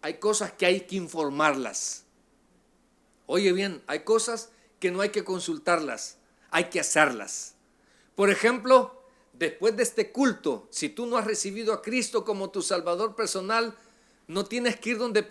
Hay cosas que hay que informarlas. Oye bien, hay cosas que no hay que consultarlas, hay que hacerlas. Por ejemplo, después de este culto, si tú no has recibido a Cristo como tu Salvador personal, no tienes que ir donde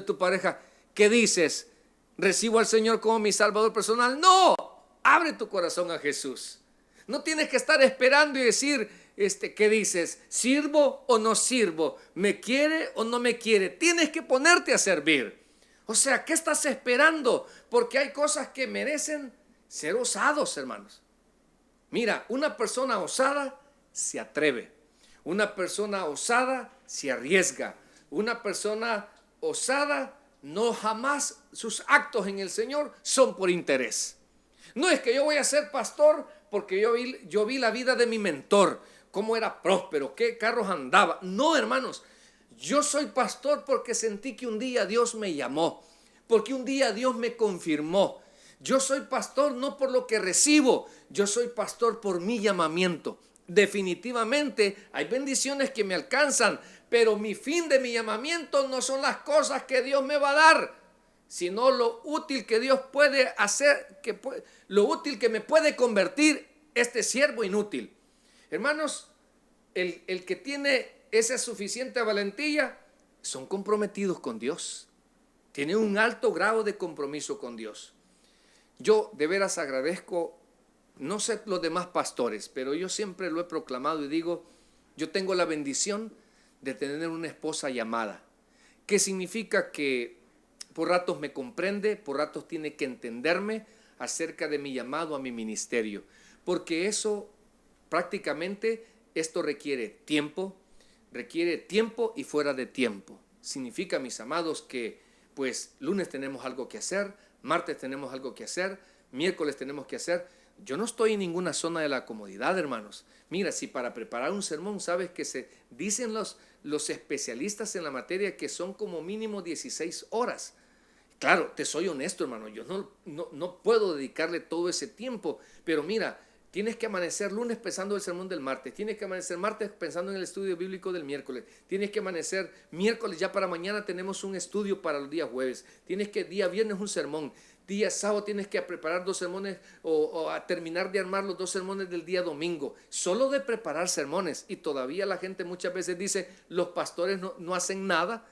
tu pareja. ¿Qué dices? ¿Recibo al Señor como mi Salvador personal? No, abre tu corazón a Jesús. No tienes que estar esperando y decir, ¿qué dices? ¿Sirvo o no sirvo? ¿Me quiere o no me quiere? Tienes que ponerte a servir. O sea, ¿qué estás esperando? Porque hay cosas que merecen ser osados, hermanos. Mira, una persona osada se atreve. Una persona osada se arriesga. Una persona osada no jamás sus actos en el Señor son por interés. No es que yo voy a ser pastor porque yo vi la vida de mi mentor, cómo era próspero, qué carros andaba. No, hermanos. Yo soy pastor porque sentí que un día Dios me llamó, porque un día Dios me confirmó. Yo soy pastor no por lo que recibo, yo soy pastor por mi llamamiento. Definitivamente hay bendiciones que me alcanzan, pero mi fin de mi llamamiento no son las cosas que Dios me va a dar, sino lo útil que Dios puede hacer, lo útil que me puede convertir este siervo inútil. Hermanos, el que tiene esa suficiente valentía, son comprometidos con Dios. Tienen un alto grado de compromiso con Dios. Yo de veras agradezco, no sé los demás pastores, pero yo siempre lo he proclamado y digo, yo tengo la bendición de tener una esposa llamada, que significa que por ratos me comprende, por ratos tiene que entenderme acerca de mi llamado a mi ministerio, porque eso prácticamente, esto requiere tiempo y fuera de tiempo. Significa, mis amados, que pues lunes tenemos algo que hacer, martes tenemos algo que hacer, miércoles tenemos que hacer. Yo no estoy en ninguna zona de la comodidad, hermanos. Mira, si para preparar un sermón, sabes que se dicen los especialistas en la materia que son como mínimo 16 horas. Claro, te soy honesto, hermano, yo no puedo dedicarle todo ese tiempo, pero mira, tienes que amanecer lunes pensando en el sermón del martes, tienes que amanecer martes pensando en el estudio bíblico del miércoles, tienes que amanecer miércoles, ya para mañana tenemos un estudio para los días jueves, tienes que día viernes un sermón, día sábado tienes que preparar 2 sermones o a terminar de armar los 2 sermones del día domingo, solo de preparar sermones. Y todavía la gente muchas veces dice, los pastores no hacen nada.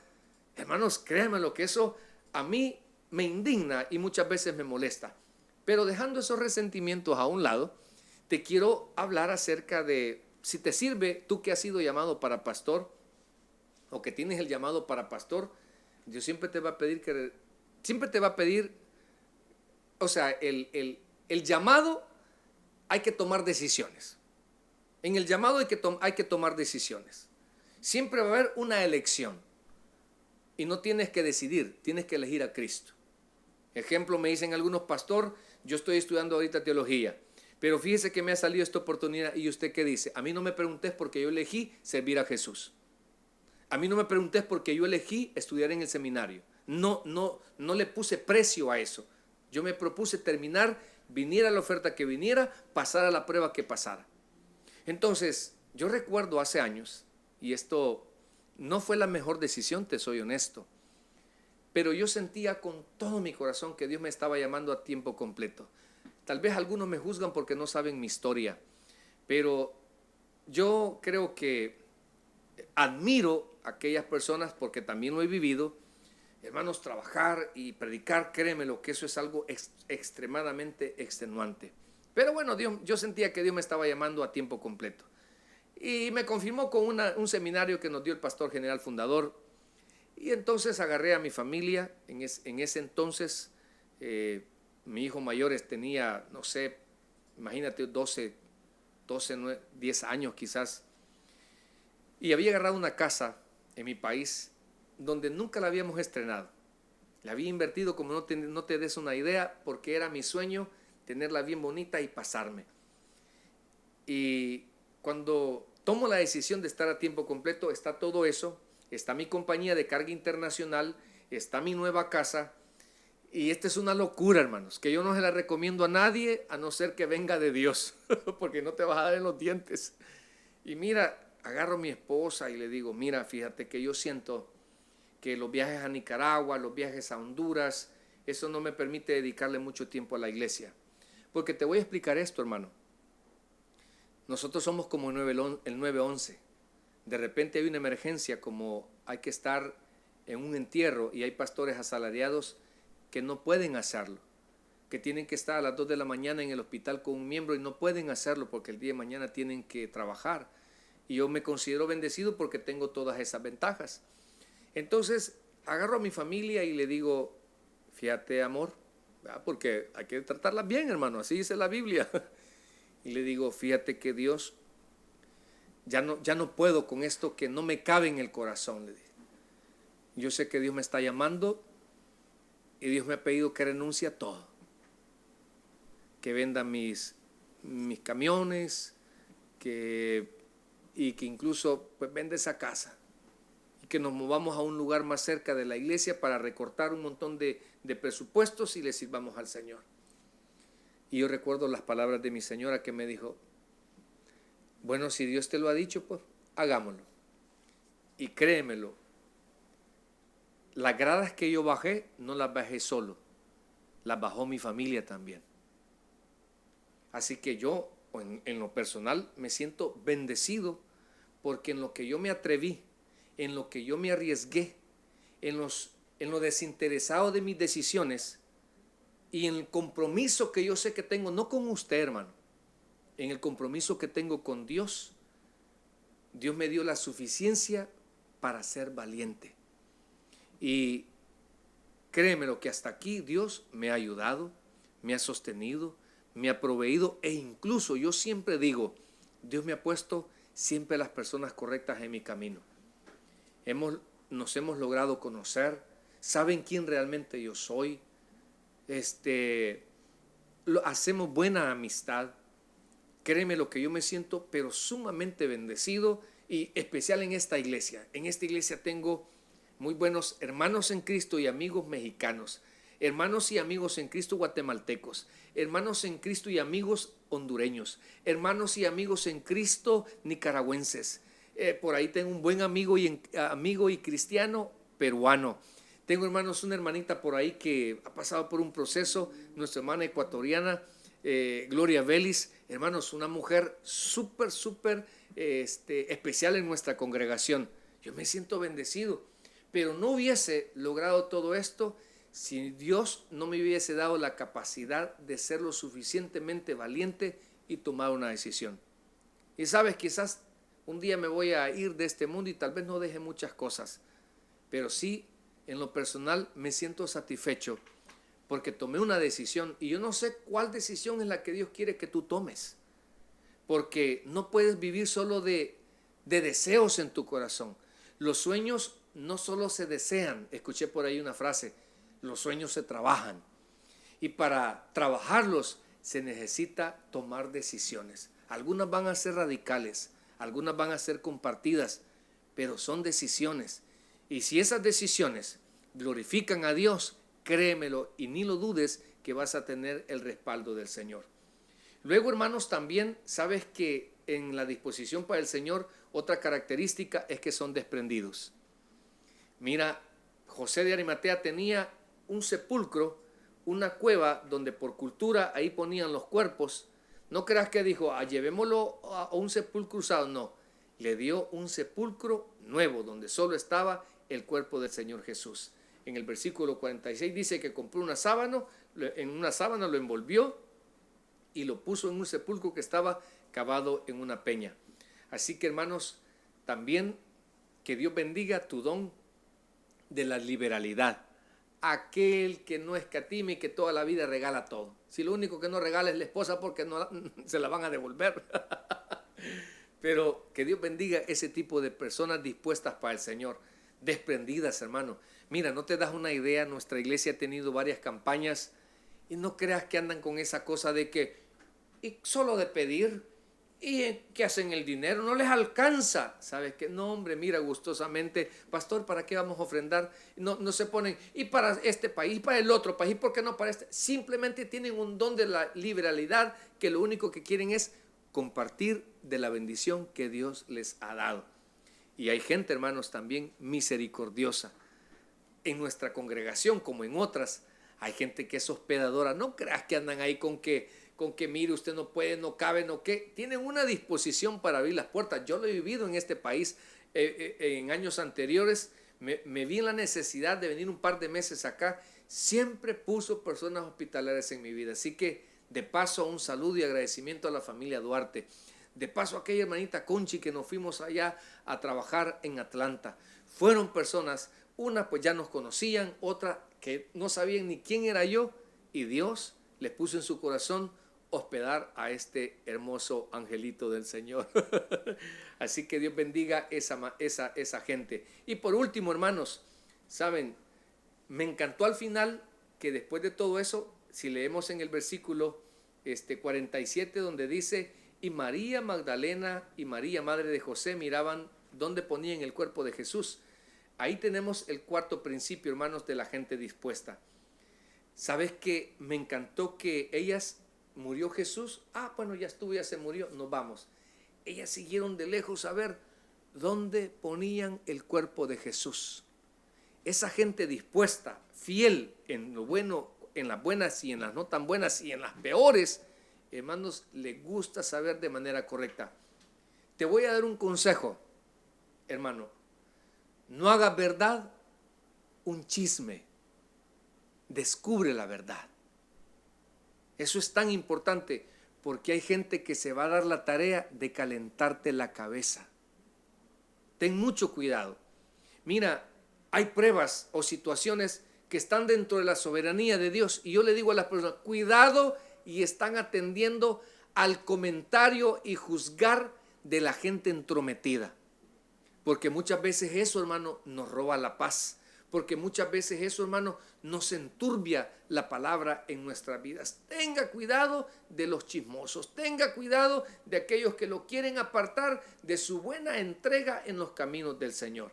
Hermanos, créanme lo que eso a mí me indigna y muchas veces me molesta. Pero dejando esos resentimientos a un lado, te quiero hablar acerca de, si te sirve, tú que has sido llamado para pastor o que tienes el llamado para pastor, Dios siempre te va a pedir siempre te va a pedir, o sea, el llamado, hay que tomar decisiones. En el llamado hay que tomar decisiones. Siempre va a haber una elección. Y no tienes que decidir, tienes que elegir a Cristo. Ejemplo, me dicen algunos: pastor, yo estoy estudiando ahorita teología, pero fíjese que me ha salido esta oportunidad. ¿Y usted qué dice? A mí no me preguntes porque yo elegí servir a Jesús. A mí no me preguntes porque yo elegí estudiar en el seminario. No le puse precio a eso. Yo me propuse terminar, viniera la oferta que viniera, pasara la prueba que pasara. Entonces, yo recuerdo hace años, y esto no fue la mejor decisión, te soy honesto, pero yo sentía con todo mi corazón que Dios me estaba llamando a tiempo completo. Tal vez algunos me juzgan porque no saben mi historia, pero yo creo que admiro a aquellas personas, porque también lo he vivido. Hermanos, trabajar y predicar, créeme lo que eso es algo extremadamente extenuante. Pero bueno, yo sentía que Dios me estaba llamando a tiempo completo. Y me confirmó con un seminario que nos dio el pastor general fundador. Y entonces agarré a mi familia. En ese entonces, mi hijo mayor tenía, no sé, imagínate, 12, 10 años quizás. Y había agarrado una casa en mi país donde nunca la habíamos estrenado. La había invertido, como no te des una idea, porque era mi sueño tenerla bien bonita y pasarme. Y cuando tomo la decisión de estar a tiempo completo, está todo eso, está mi compañía de carga internacional, está mi nueva casa, y esta es una locura, hermanos, que yo no se la recomiendo a nadie, a no ser que venga de Dios, porque no te vas a dar en los dientes. Y mira, agarro a mi esposa y le digo: mira, fíjate que yo siento que los viajes a Nicaragua, los viajes a Honduras, eso no me permite dedicarle mucho tiempo a la iglesia. Porque te voy a explicar esto, hermano. Nosotros somos como el 911. De repente hay una emergencia, como hay que estar en un entierro y hay pastores asalariados que no pueden hacerlo, que tienen que estar a las 2 de la mañana en el hospital con un miembro y no pueden hacerlo porque el día de mañana tienen que trabajar. Y yo me considero bendecido porque tengo todas esas ventajas. Entonces agarro a mi familia y le digo: fíjate, amor, porque hay que tratarla bien, hermano, así dice la Biblia. Y le digo: fíjate que Dios, ya no puedo con esto que no me cabe en el corazón, le dije. Yo sé que Dios me está llamando y Dios me ha pedido que renuncie a todo, que venda mis camiones, y que incluso pues venda esa casa, y que nos movamos a un lugar más cerca de la iglesia para recortar un montón de presupuestos y le sirvamos al Señor. Y yo recuerdo las palabras de mi señora, que me dijo: bueno, si Dios te lo ha dicho, pues hagámoslo. Y créemelo, las gradas que yo bajé, no las bajé solo, las bajó mi familia también. Así que yo, en lo personal, me siento bendecido, porque en lo que yo me atreví, en lo que yo me arriesgué, en lo desinteresado de mis decisiones y en el compromiso que yo sé que tengo, no con usted, hermano, en el compromiso que tengo con Dios, Dios me dio la suficiencia para ser valiente. Y créeme lo que hasta aquí Dios me ha ayudado, me ha sostenido, me ha proveído, e incluso yo siempre digo: Dios me ha puesto siempre las personas correctas en mi camino. Nos hemos logrado conocer, saben quién realmente yo soy, hacemos buena amistad. Créeme lo que yo me siento pero sumamente bendecido, y especial en esta iglesia. En esta iglesia tengo muy buenos hermanos en Cristo y amigos mexicanos, hermanos y amigos en Cristo guatemaltecos, hermanos en Cristo y amigos hondureños, hermanos y amigos en Cristo nicaragüenses. Por ahí tengo un buen amigo y cristiano peruano. Tengo, hermanos, una hermanita por ahí que ha pasado por un proceso, nuestra hermana ecuatoriana, Gloria Vélez, hermanos, una mujer súper especial en nuestra congregación. Yo me siento bendecido, pero no hubiese logrado todo esto si Dios no me hubiese dado la capacidad de ser lo suficientemente valiente y tomar una decisión. Y sabes, quizás un día me voy a ir de este mundo y tal vez no deje muchas cosas, pero sí en lo personal me siento satisfecho porque tomé una decisión y yo no sé cuál decisión es la que Dios quiere que tú tomes, porque no puedes vivir solo de deseos en tu corazón. Los sueños no solo se desean, escuché por ahí una frase, los sueños se trabajan, y para trabajarlos se necesita tomar decisiones. Algunas van a ser radicales, algunas van a ser compartidas, pero son decisiones. Y si esas decisiones glorifican a Dios, créemelo y ni lo dudes que vas a tener el respaldo del Señor. Luego, hermanos, también sabes que en la disposición para el Señor, otra característica es que son desprendidos. Mira, José de Arimatea tenía un sepulcro, una cueva donde por cultura ahí ponían los cuerpos. No creas que dijo, llevémoslo a un sepulcro usado. No, le dio un sepulcro nuevo donde solo estaba el cuerpo del Señor Jesús. En el versículo 46 dice que compró una sábana, en una sábana lo envolvió y lo puso en un sepulcro que estaba cavado en una peña. Así que, hermanos, también que Dios bendiga tu don de la liberalidad. Aquel que no escatima y que toda la vida regala todo. Si lo único que no regala es la esposa, porque no se la van a devolver. Pero que Dios bendiga ese tipo de personas dispuestas para el Señor, desprendidas, hermano. Mira, no te das una idea, nuestra iglesia ha tenido varias campañas y no creas que andan con esa cosa de que y solo de pedir y que hacen el dinero, no les alcanza. ¿Sabes qué? No, hombre, mira, gustosamente, pastor, ¿para qué vamos a ofrendar? No se ponen, y para este país, para el otro país, ¿por qué no para este? Simplemente tienen un don de la liberalidad que lo único que quieren es compartir de la bendición que Dios les ha dado. Y hay gente, hermanos, también misericordiosa. En nuestra congregación, como en otras, hay gente que es hospedadora. No creas que andan ahí con que mire, usted no puede, no cabe, no qué. Tienen una disposición para abrir las puertas. Yo lo he vivido en este país en años anteriores. Me vi en la necesidad de venir un par de meses acá. Siempre puso personas hospitalarias en mi vida. Así que, de paso, un saludo y agradecimiento a la familia Duarte. De paso, a aquella hermanita Conchi que nos fuimos allá a trabajar en Atlanta. Fueron personas, una pues ya nos conocían, otra que no sabían ni quién era yo, y Dios les puso en su corazón hospedar a este hermoso angelito del Señor. Así que Dios bendiga esa gente. Y por último, hermanos, saben, me encantó al final que después de todo eso, si leemos en el versículo 47, donde dice, y María Magdalena y María, madre de José, miraban dónde ponían el cuerpo de Jesús. Ahí tenemos el cuarto principio, hermanos, de la gente dispuesta. ¿Sabes qué? Me encantó que ellas, murió Jesús, bueno, ya estuvo, ya se murió, nos vamos. Ellas siguieron de lejos a ver dónde ponían el cuerpo de Jesús. Esa gente dispuesta, fiel en lo bueno, en las buenas y en las no tan buenas y en las peores, hermanos, les gusta saber de manera correcta. Te voy a dar un consejo, hermano. No hagas verdad un chisme. Descubre la verdad. Eso es tan importante porque hay gente que se va a dar la tarea de calentarte la cabeza. Ten mucho cuidado. Mira, hay pruebas o situaciones que están dentro de la soberanía de Dios y yo le digo a las personas, cuidado, y están atendiendo al comentario y juzgar de la gente entrometida. Porque muchas veces eso, hermano, nos roba la paz. Porque muchas veces eso, hermano, nos enturbia la palabra en nuestras vidas. Tenga cuidado de los chismosos. Tenga cuidado de aquellos que lo quieren apartar de su buena entrega en los caminos del Señor.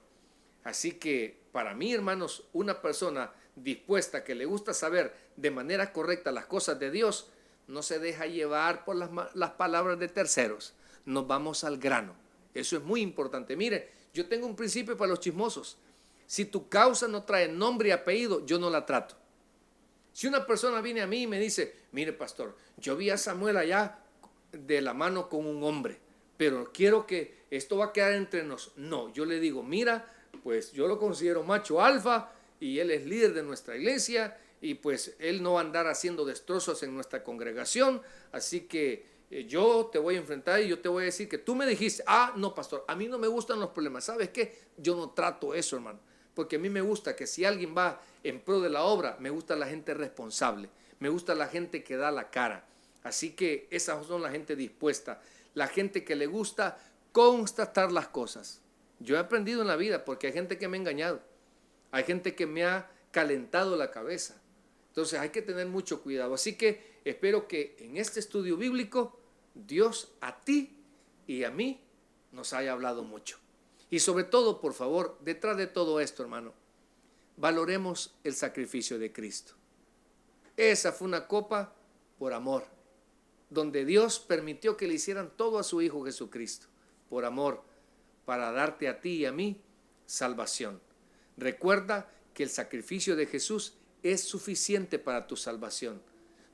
Así que para mí, hermanos, una persona dispuesta, que le gusta saber de manera correcta las cosas de Dios, no se deja llevar por las palabras de terceros. Nos vamos al grano. Eso es muy importante. Mire, yo tengo un principio para los chismosos. Si tu causa no trae nombre y apellido, yo no la trato. Si una persona viene a mí y me dice, mire pastor, yo vi a Samuel allá de la mano con un hombre, pero quiero que esto va a quedar entre nos. No, yo le digo, mira, pues yo lo considero macho alfa y él es líder de nuestra iglesia y pues él no va a andar haciendo destrozos en nuestra congregación, así que yo te voy a enfrentar y yo te voy a decir que tú me dijiste, no pastor, a mí no me gustan los problemas. ¿Sabes qué? Yo no trato eso, hermano. porque a mí me gusta que si alguien va en pro de la obra, me gusta la gente responsable, me gusta la gente que da la cara. Así que esas son la gente dispuesta, la gente que le gusta constatar las cosas. Yo he aprendido en la vida porque hay gente que me ha engañado, hay gente que me ha calentado la cabeza. Entonces hay que tener mucho cuidado. Así que espero que en este estudio bíblico Dios a ti y a mí nos haya hablado mucho. Y sobre todo, por favor, detrás de todo esto, hermano, valoremos el sacrificio de Cristo. Esa fue una copa por amor, donde Dios permitió que le hicieran todo a su Hijo Jesucristo, por amor, para darte a ti y a mí salvación. Recuerda que el sacrificio de Jesús es suficiente para tu salvación.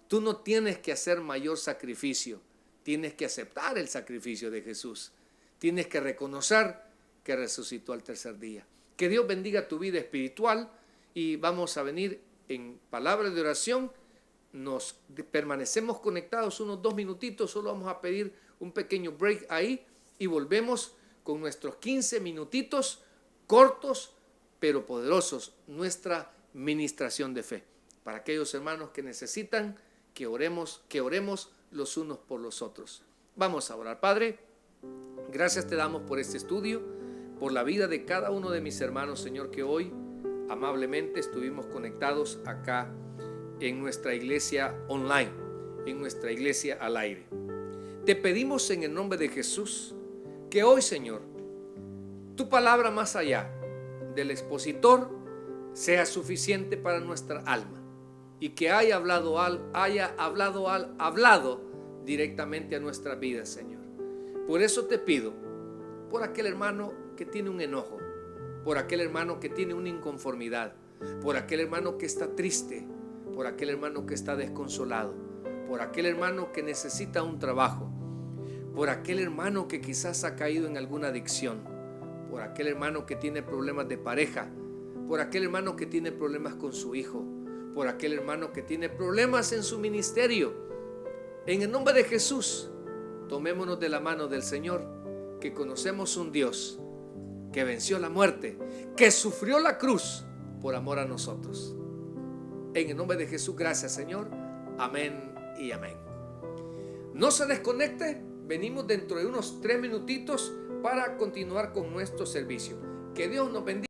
Tú no tienes que hacer mayor sacrificio, tienes que aceptar el sacrificio de Jesús. Tienes que reconocer que resucitó al tercer día. Que Dios bendiga tu vida espiritual y vamos a venir en palabras de oración. Nos permanecemos conectados unos 2 minutitos, solo vamos a pedir un pequeño break ahí y volvemos con nuestros 15 minutitos cortos pero poderosos, nuestra ministración de fe. Para aquellos hermanos que necesitan que oremos los unos por los otros. Vamos a orar. Padre, gracias te damos por este estudio, por la vida de cada uno de mis hermanos, Señor, que hoy amablemente estuvimos conectados acá en nuestra iglesia online, en nuestra iglesia al aire. Te pedimos en el nombre de Jesús que hoy, Señor, tu palabra más allá del expositor sea suficiente para nuestra alma y que haya hablado directamente a nuestras vidas, Señor. Por eso te pido, por aquel hermano que tiene un enojo, por aquel hermano que tiene una inconformidad, por aquel hermano que está triste, por aquel hermano que está desconsolado, por aquel hermano que necesita un trabajo, por aquel hermano que quizás ha caído en alguna adicción, por aquel hermano que tiene problemas de pareja, por aquel hermano que tiene problemas con su hijo, por aquel hermano que tiene problemas en su ministerio. En el nombre de Jesús, tomémonos de la mano del Señor, que conocemos un Dios que venció la muerte, que sufrió la cruz por amor a nosotros. En el nombre de Jesús, gracias, Señor. Amén y amén. No se desconecte, venimos dentro de unos 3 minutitos para continuar con nuestro servicio. Que Dios nos bendiga.